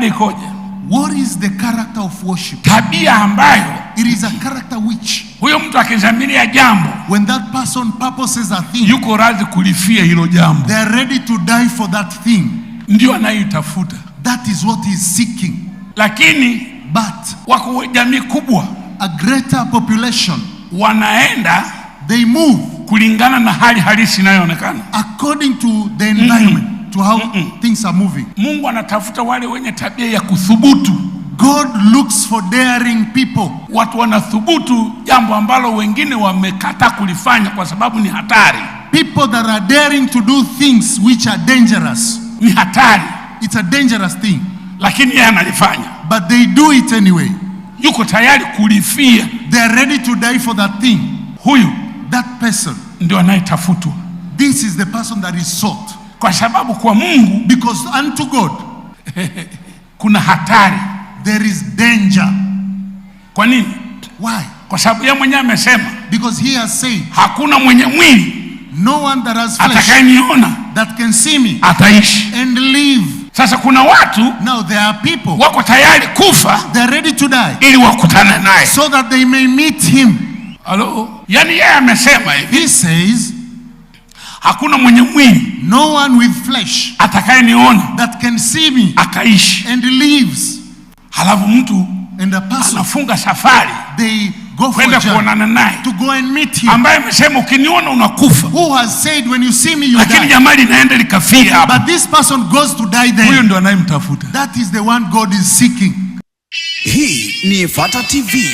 ikoje? What is the character of worship? Tabia ambayo It is a character which, huyo mtu akizamiria jambo, when that person purposes a thing, yuko radhi kulifia hilo jambo. they are ready to die for that thing. Ndio anayotafuta. That is what he is seeking. Lakini But wako jamii kubwa, a greater population, wanaenda they move kulingana na hali halisi inayoonekana, according to the environment, to how things are moving. Mungu anatafuta wale wenye tabia ya kuthubutu. God looks for daring people. Watu wanathubutu jambo ambalo wengine wamekataa kulifanya kwa sababu ni hatari. People that are daring to do things which are dangerous. Ni hatari. It's a dangerous thing. Lakini yeye analifanya. But they do it anyway. Yuko tayari kulifia. They are ready to die for that thing. Huyu, that person, ndio anayetafutwa. This is the person that is sought. Kwa sababu kwa Mungu, because unto God kuna hatari. There is danger. Kwa nini? Why? Kwa sababu yeye mwenyewe amesema, because he has said, hakuna mwenye mwili, no one that has flesh, atakayeniona, that can see me, ataishi and live. Sasa kuna watu, now there are people, wako tayari kufa, they are ready to die, ili wakutane naye, so that they may meet him. Hello? Yani yeye amesema hivi, he says, hakuna mwenye mwili, no one with flesh, atakayeniona, that can see me, akaishi, and lives. Halafu mtu, and a person, anafunga safari, they go for kwenda kuonana naye, to go and meet him, ambaye amesema ukiniona unakufa, who has said when you see me you lakini die, jamaa linaenda likafia hapa. but this person goes to die there. Huyo ndo anayemtafuta. That is the one God is seeking. Hii ni Fata TV.